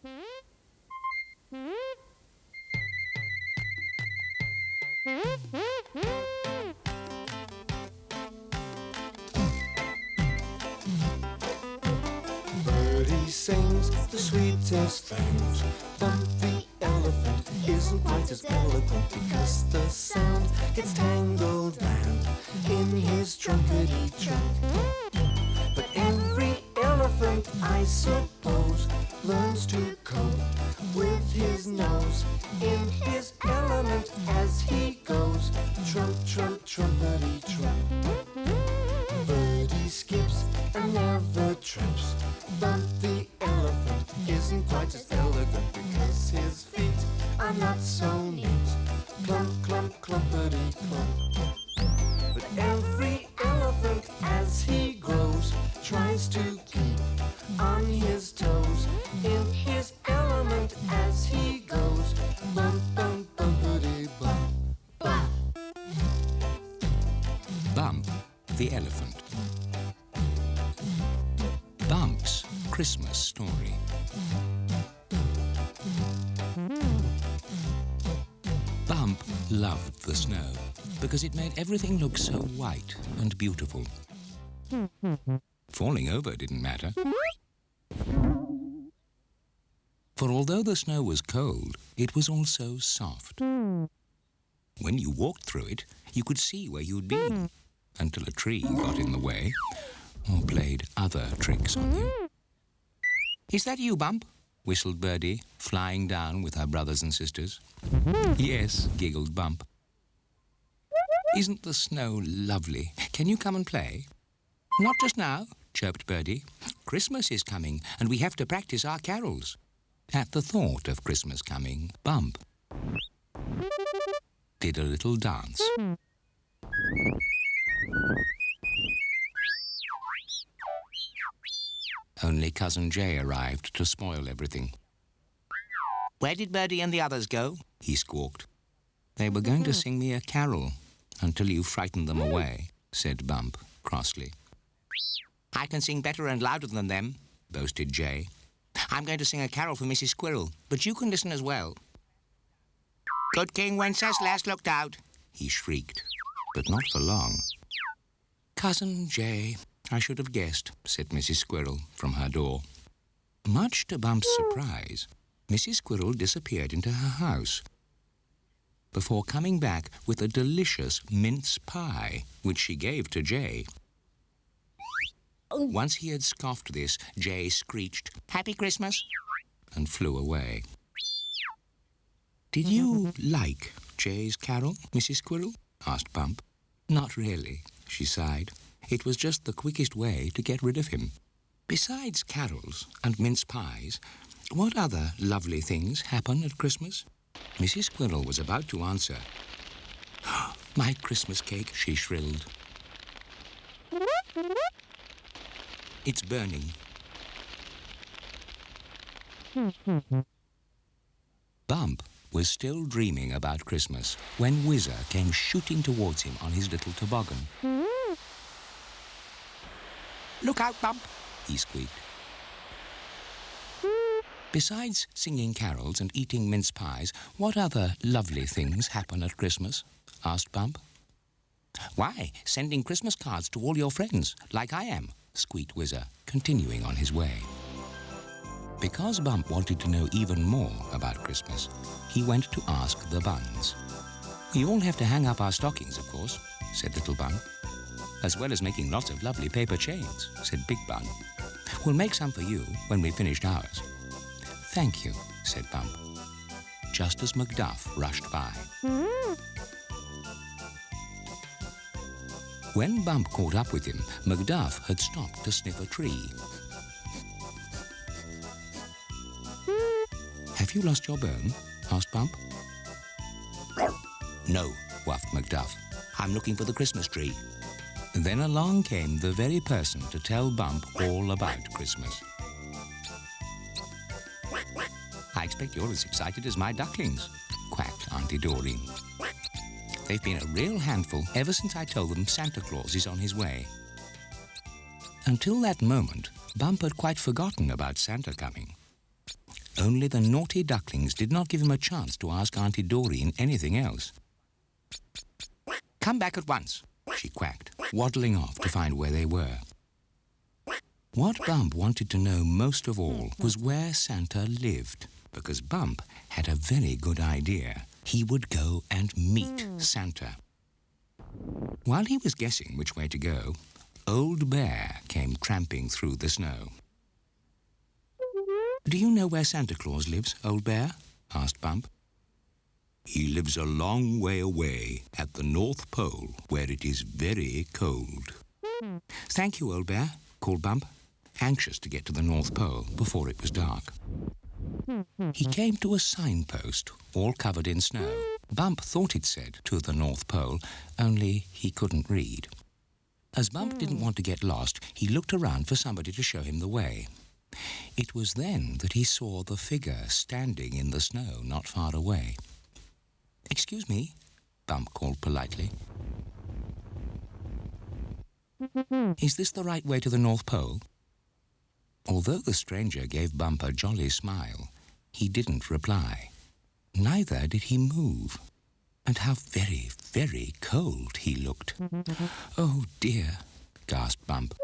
Birdie sings the sweetest things. Bump the elephant isn't quite as eloquent because the sound gets tangled round in his trunkety trunk. But every elephant, I suppose, learns to cope with his nose in his element as he goes. Trump, trump, trumpety trump. Birdie skips and never trips. Bump the elephant isn't quite as elegant because his feet are not so neat. Clump, clump, clumpety clump. But every elephant as he grows tries to keep on his toes in his element as he goes. Bump, bump, bumpity bump. Bump. Bump the elephant. Bump's Christmas story. Bump loved the snow because it made everything look so white and beautiful. Falling over didn't matter. For although the snow was cold, it was also soft. When you walked through it, you could see where you'd been, until a tree got in the way or played other tricks on you. "Is that you, Bump?" whistled Birdie, flying down with her brothers and sisters. "Yes," giggled Bump. "Isn't the snow lovely? Can you come and play?" "Not just now," chirped Birdie. "Christmas is coming, and we have to practice our carols." At the thought of Christmas coming, Bump did a little dance. Only Cousin Jay arrived to spoil everything. "Where did Birdie and the others go?" he squawked. "They were going to sing me a carol until you frightened them away," said Bump crossly. "I can sing better and louder than them," boasted Jay. "I'm going to sing a carol for Mrs. Squirrel, but you can listen as well." "Good King Wenceslas looked out," he shrieked, but not for long. "Cousin Jay, I should have guessed," said Mrs. Squirrel from her door. Much to Bump's surprise, Mrs. Squirrel disappeared into her house before coming back with a delicious mince pie, which she gave to Jay. Once he had scoffed this, Jay screeched, "Happy Christmas," and flew away. "Did you like Jay's carol, Mrs. Squirrel?" asked Bump. "Not really," she sighed. "It was just the quickest way to get rid of him. Besides carols and mince pies, what other lovely things happen at Christmas?" Mrs. Squirrel was about to answer. "My Christmas cake," she shrilled. "It's burning." Bump was still dreaming about Christmas when Whizzer came shooting towards him on his little toboggan. "Look out, Bump," he squeaked. "Besides singing carols and eating mince pies, what other lovely things happen at Christmas?" asked Bump. "Why, sending Christmas cards to all your friends, like I am," squeaked Whizzer, continuing on his way. Because Bump wanted to know even more about Christmas, he went to ask the buns. "We all have to hang up our stockings, of course," said Little Bun. "As well as making lots of lovely paper chains," said Big Bun. "We'll make some for you when we've finished ours." "Thank you," said Bump, just as Macduff rushed by. When Bump caught up with him, Macduff had stopped to sniff a tree. "Have you lost your bone?" asked Bump. "No," whuffed Macduff. "I'm looking for the Christmas tree." Then along came the very person to tell Bump all about Christmas. "I expect you're as excited as my ducklings," quacked Auntie Doreen. "They've been a real handful ever since I told them Santa Claus is on his way." Until that moment, Bump had quite forgotten about Santa coming. Only the naughty ducklings did not give him a chance to ask Auntie Doreen anything else. "Come back at once," she quacked, waddling off to find where they were. What Bump wanted to know most of all was where Santa lived, because Bump had a very good idea. He would go and meet Santa. While he was guessing which way to go, Old Bear came tramping through the snow. "Do you know where Santa Claus lives, Old Bear?" asked Bump. "He lives a long way away at the North Pole, where it is very cold." "Thank you, Old Bear," called Bump, anxious to get to the North Pole before it was dark. He came to a signpost all covered in snow. Bump thought it said "to the North Pole," only he couldn't read. As Bump didn't want to get lost, he looked around for somebody to show him the way. It was then that he saw the figure standing in the snow not far away. "Excuse me," Bump called politely. "Is this the right way to the North Pole?" Although the stranger gave Bump a jolly smile, he didn't reply. Neither did he move. And how very, very cold he looked. "Oh, dear," gasped Bump.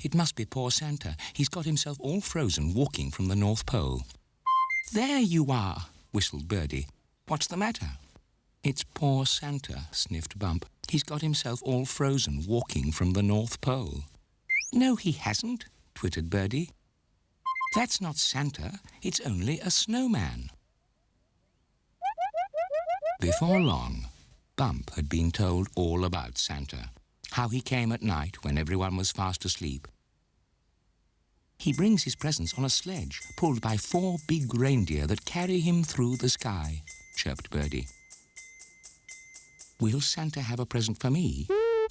"It must be poor Santa. He's got himself all frozen walking from the North Pole." "There you are," whistled Birdie. "What's the matter?" "It's poor Santa," sniffed Bump. "He's got himself all frozen walking from the North Pole." "No, he hasn't," twittered Birdie. "That's not Santa. It's only a snowman." Before long, Bump had been told all about Santa, how he came at night when everyone was fast asleep. "He brings his presents on a sledge pulled by 4 big reindeer that carry him through the sky," chirped Birdie. "Will Santa have a present for me?"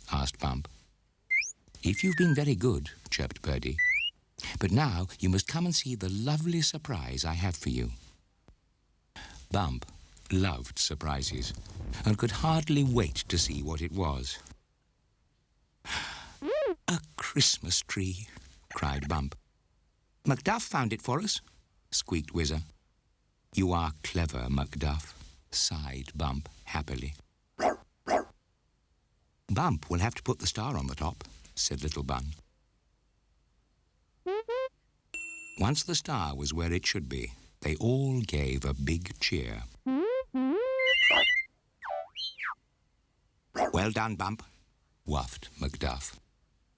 asked Bump. "If you've been very good," chirped Birdie. "But now you must come and see the lovely surprise I have for you." Bump loved surprises and could hardly wait to see what it was. "A Christmas tree!" cried Bump. "Macduff found it for us," squeaked Whizzer. "You are clever, Macduff," sighed Bump happily. "Bump will have to put the star on the top," said Little Bun. Once the star was where it should be, they all gave a big cheer. "Well done, Bump," whuffed Macduff.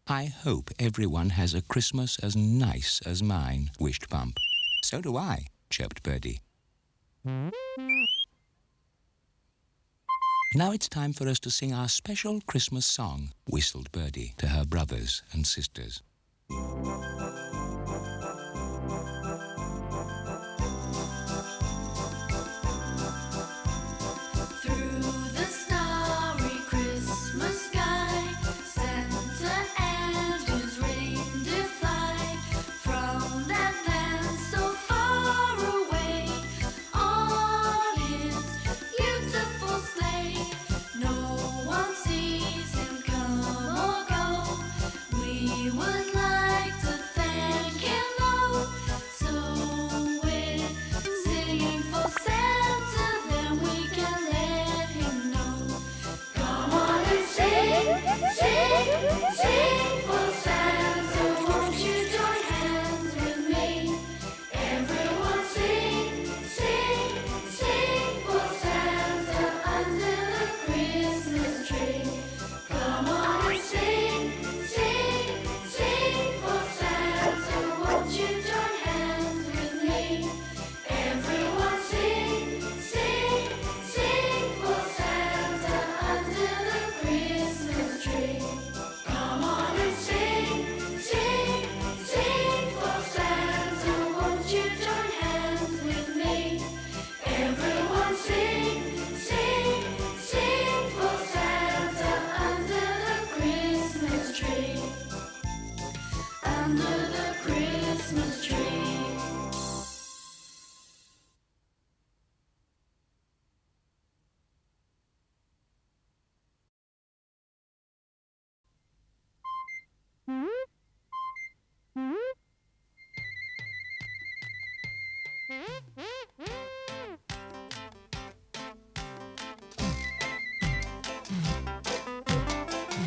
"I hope everyone has a Christmas as nice as mine," wished Bump. "So do I," chirped Birdie. "Now it's time for us to sing our special Christmas song," whistled Birdie to her brothers and sisters. We would like to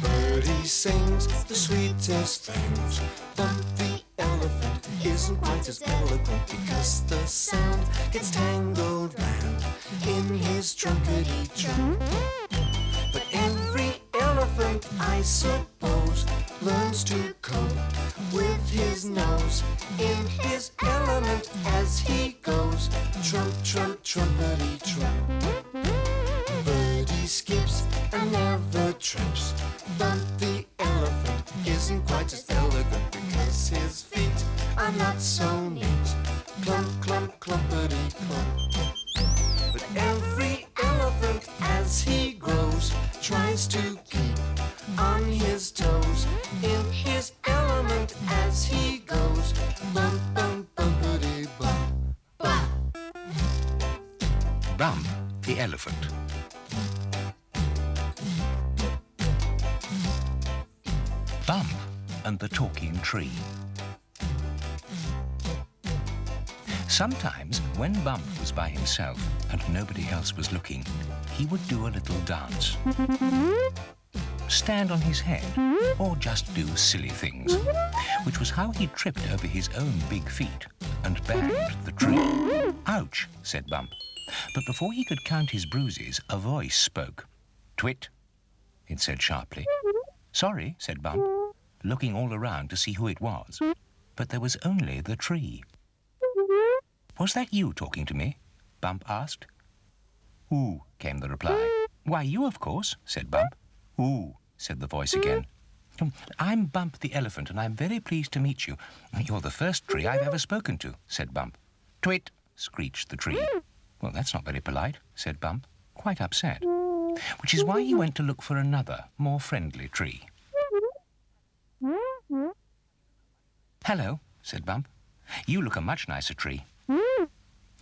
Birdie sings the sweetest things. Bump the elephant isn't quite as eloquent because the sound gets tangled round in his trunkety trunk. But every elephant, I suppose, learns to cope with his nose in his element as he goes. Trump, trump, trumpety trump. Birdie skips and never trips. Bump the elephant isn't quite as elegant because his feet are not so neat. Clump, clump, clumpety clump. But every elephant as he grows tries to keep on his toes in his element as he goes. Bump, bump, bumpity bump, bump. Bump the elephant. Bump and the talking tree. Sometimes, when Bump was by himself and nobody else was looking, he would do a little dance. Stand on his head, or just do silly things, which was how he tripped over his own big feet and banged the tree. Ouch, said Bump. But before he could count his bruises, a voice spoke. Twit, it said sharply. Sorry, said Bump, looking all around to see who it was. But there was only the tree. Was that you talking to me? Bump asked. Ooh, came the reply. Why, you, of course, said Bump. Ooh, said the voice again. I'm Bump the elephant, and I'm very pleased to meet you. You're the first tree I've ever spoken to, said Bump. Twit, screeched the tree. Well, that's not very polite, said Bump, quite upset. Which is why he went to look for another, more friendly tree. Hello, said Bump. You look a much nicer tree.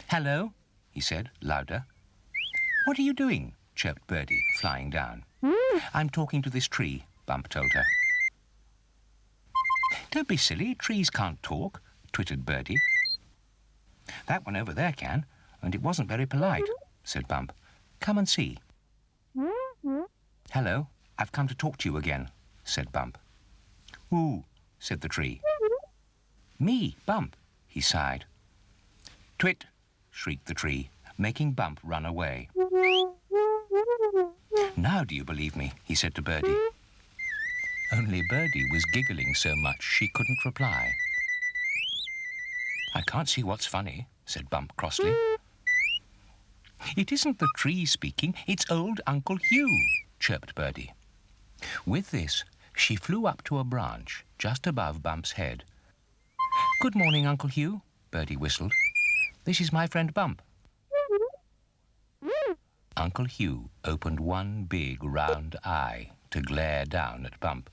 Hello, he said, louder. What are you doing? Chirped Birdie, flying down. I'm talking to this tree, Bump told her. Don't be silly, trees can't talk, twittered Birdie. That one over there can, and it wasn't very polite, said Bump. Come and see. Hello, I've come to talk to you again, said Bump. Ooh, said the tree. Me, Bump, he sighed. Twit, shrieked the tree, making Bump run away. Now do you believe me, he said to Birdie. Only Birdie was giggling so much she couldn't reply. I can't see what's funny, said Bump crossly. It isn't the tree speaking, it's old Uncle Hugh, chirped Birdie. With this, she flew up to a branch just above Bump's head. Good morning, Uncle Hugh, Birdie whistled. This is my friend Bump. Uncle Hugh opened one big round eye to glare down at Bump.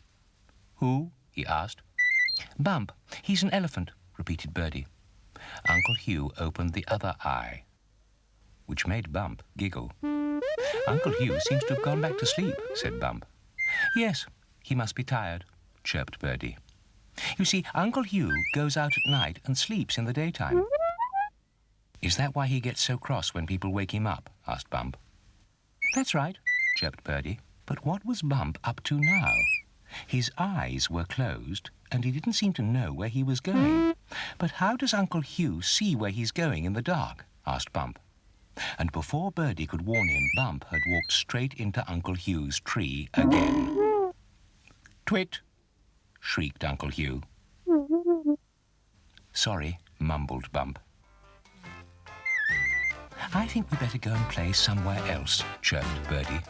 Who? He asked. Bump. He's an elephant, repeated Birdie. Uncle Hugh opened the other eye, which made Bump giggle. Uncle Hugh seems to have gone back to sleep, said Bump. Yes, he must be tired, chirped Birdie. You see, Uncle Hugh goes out at night and sleeps in the daytime. Is that why he gets so cross when people wake him up? Asked Bump. That's right, chirped Birdie. But what was Bump up to now? His eyes were closed, and he didn't seem to know where he was going. But how does Uncle Hugh see where he's going in the dark? Asked Bump. And before Birdie could warn him, Bump had walked straight into Uncle Hugh's tree again. Twit! Shrieked Uncle Hugh. Sorry, mumbled Bump. I think we better go and play somewhere else, chirped Birdie.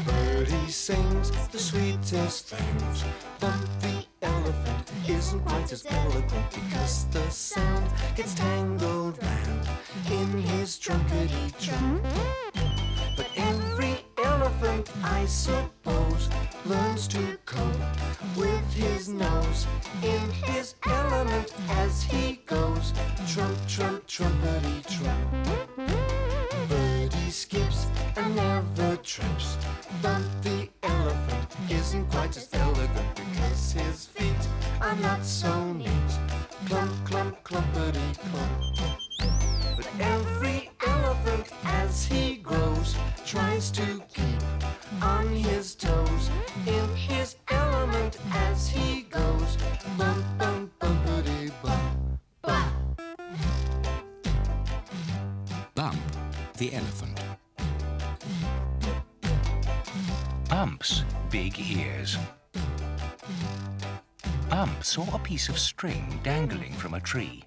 Birdie sings the sweetest things. Bump the elephant isn't quite as eloquent because the sound gets tangled round in his trunkety trunk. But every elephant, I suppose, learns to cope with his nose in his element as he goes. Trump, trump, trumpety trump. Birdie skips and never trips. Bump the elephant isn't quite as elegant because his feet are not so neat. Clump, clump, clumpety clump. But every elephant as he grows tries to keep on his toes in his element as he goes. Bump, bump, bumpity bump. Bump. Bump the elephant. Bump's big ears. Bump saw a piece of string dangling from a tree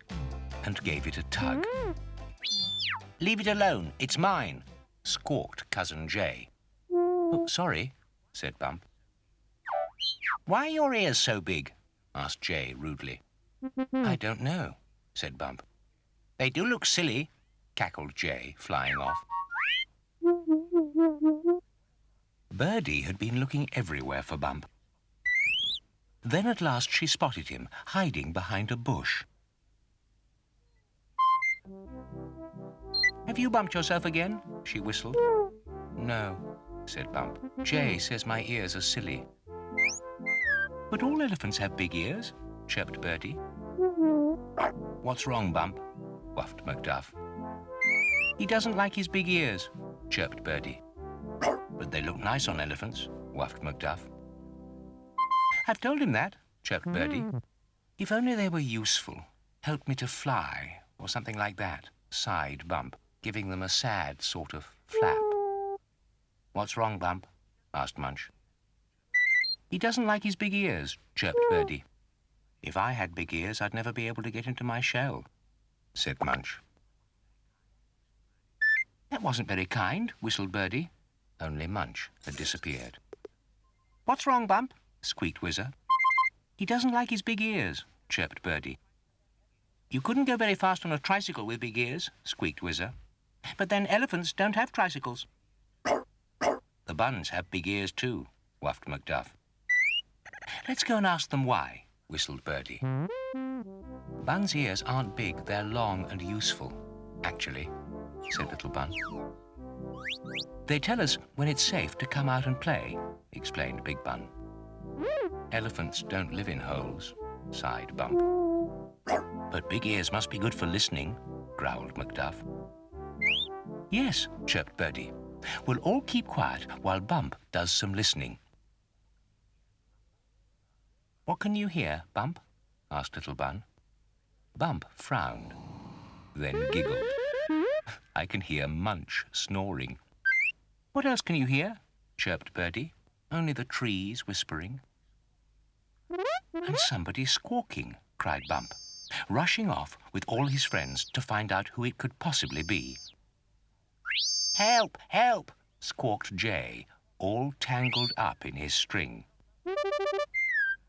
and gave it a tug. "Leave it alone, it's mine," squawked Cousin Jay. "Oh, sorry," said Bump. "Why are your ears so big?" asked Jay rudely. "I don't know," said Bump. "They do look silly," cackled Jay, flying off. Birdie had been looking everywhere for Bump. Then at last she spotted him, hiding behind a bush. "Have you bumped yourself again?" she whistled. "No," said Bump. "Jay says my ears are silly." "But all elephants have big ears," chirped Birdie. "What's wrong, Bump?" whuffed Macduff. "He doesn't like his big ears," chirped Birdie. "But they look nice on elephants," whuffed Macduff. "I've told him that," chirped Birdie. "If only they were useful, help me to fly, or something like that," sighed Bump, giving them a sad sort of flap. "What's wrong, Bump?" asked Munch. "He doesn't like his big ears," chirped Birdie. "If I had big ears, I'd never be able to get into my shell," said Munch. "That wasn't very kind," whistled Birdie. Only Munch had disappeared. "What's wrong, Bump?" squeaked Whizzer. "He doesn't like his big ears," chirped Birdie. "You couldn't go very fast on a tricycle with big ears," squeaked Whizzer. "But then elephants don't have tricycles." "The buns have big ears too," whuffed Macduff. "Let's go and ask them why," whistled Birdie. "Bun's ears aren't big, they're long and useful, actually," said Little Bun. "They tell us when it's safe to come out and play," explained Big Bun. "Elephants don't live in holes," sighed Bump. "But big ears must be good for listening," growled Macduff. "Yes," chirped Birdie. "We'll all keep quiet while Bump does some listening." "What can you hear, Bump?" asked Little Bun. Bump frowned, then giggled. "I can hear Munch snoring." "What else can you hear?" chirped Birdie. "Only the trees whispering." "And somebody squawking," cried Bump, rushing off with all his friends to find out who it could possibly be. "Help! Help!" squawked Jay, all tangled up in his string.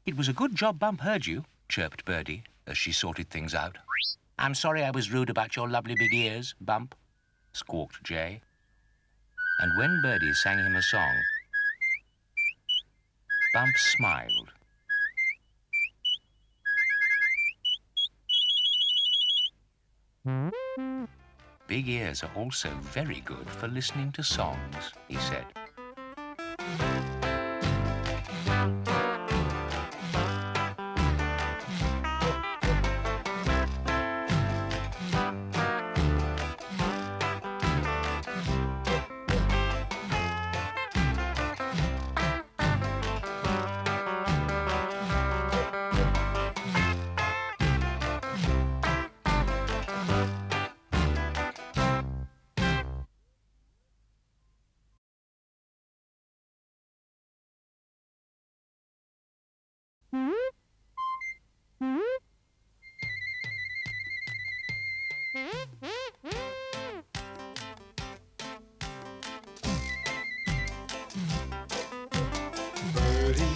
"It was a good job Bump heard you," chirped Birdie as she sorted things out. "I'm sorry I was rude about your lovely big ears, Bump," squawked Jay. And when Birdie sang him a song, Bump smiled. "Big ears are also very good for listening to songs," he said.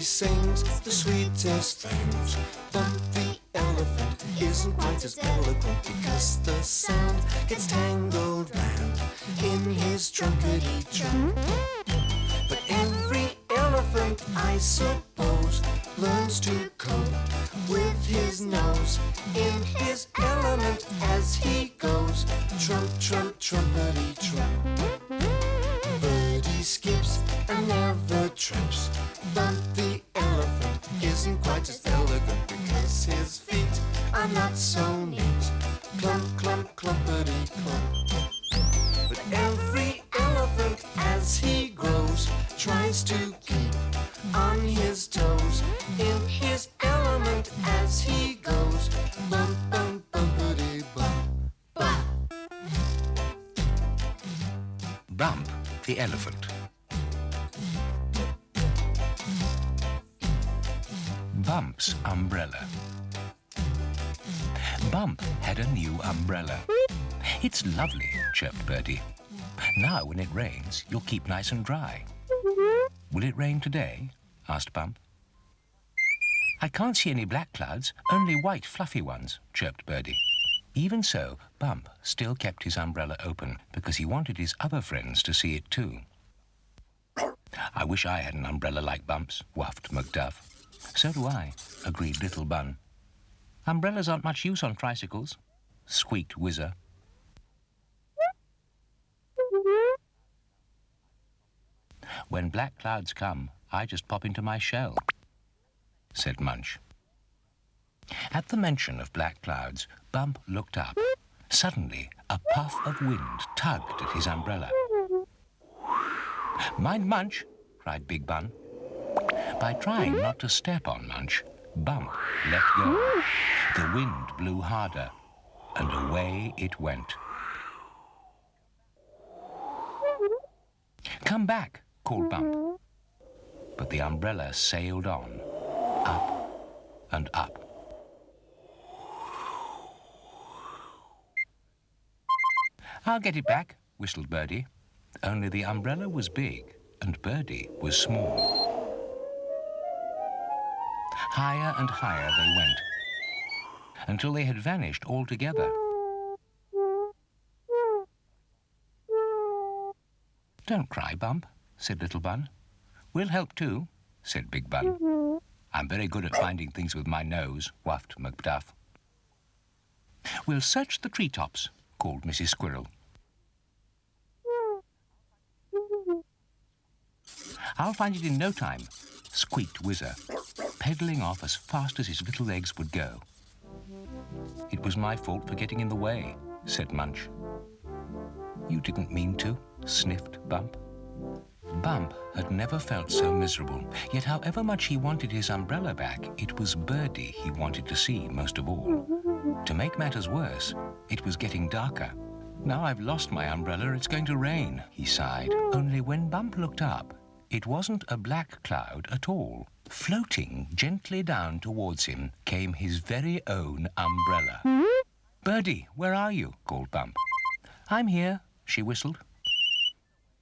He sings the sweetest things. Bump the elephant isn't quite as eloquent because the sound gets tangled round in his trunkety trunk. But every elephant, I suppose, learns to cope with his nose in his element as he goes. Trump, trump, trumpety trump. Birdie skips and never trips. But the elephant isn't quite as elegant because his feet are not so neat. Clump, clump, clumpety clump. But every elephant as he grows tries to keep on his toes in his element as he goes. Bump, bump, bumpity bump, bump. Bump the elephant. Bump's umbrella. Bump had a new umbrella. It's lovely, chirped Birdie. Now when it rains, you'll keep nice and dry. Will it rain today? Asked Bump. I can't see any black clouds, only white fluffy ones, chirped Birdie. Even so, Bump still kept his umbrella open because he wanted his other friends to see it too. I wish I had an umbrella like Bump's, whuffed Macduff. So do I, agreed Little Bun. Umbrellas aren't much use on tricycles, squeaked Whizzer. When black clouds come, I just pop into my shell, said Munch. At the mention of black clouds, Bump looked up. Suddenly, a puff of wind tugged at his umbrella. Mind Munch, cried Big Bun. By trying not to step on Munch, Bump let go. The wind blew harder, and away it went. Come back, called Bump. But the umbrella sailed on, up and up. I'll get it back, whistled Birdie. Only the umbrella was big and Birdie was small. Higher and higher they went, until they had vanished altogether. Don't cry, Bump, said Little Bun. We'll help too, said Big Bun. I'm very good at finding things with my nose, whuffed Macduff. We'll search the treetops, called Mrs. Squirrel. I'll find it in no time, squeaked Whizzer, pedalling off as fast as his little legs would go. It was my fault for getting in the way, said Munch. You didn't mean to, sniffed Bump. Bump had never felt so miserable, yet however much he wanted his umbrella back, it was Birdie he wanted to see most of all. To make matters worse, it was getting darker. Now I've lost my umbrella, it's going to rain, he sighed. Only when Bump looked up, it wasn't a black cloud at all. Floating gently down towards him came his very own umbrella. Birdie, where are you? Called Bump. I'm here, she whistled.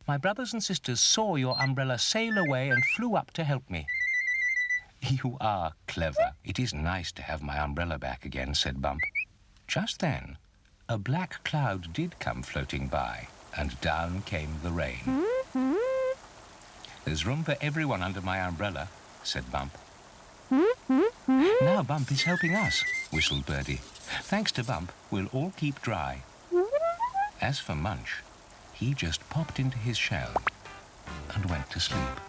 My brothers and sisters saw your umbrella sail away and flew up to help me. You are clever. It is nice to have my umbrella back again, said Bump. Just then, a black cloud did come floating by, and down came the rain. There's room for everyone under my umbrella, said Bump. Now Bump is helping us, whistled Birdie. Thanks to Bump, we'll all keep dry. As for Munch, he just popped into his shell and went to sleep.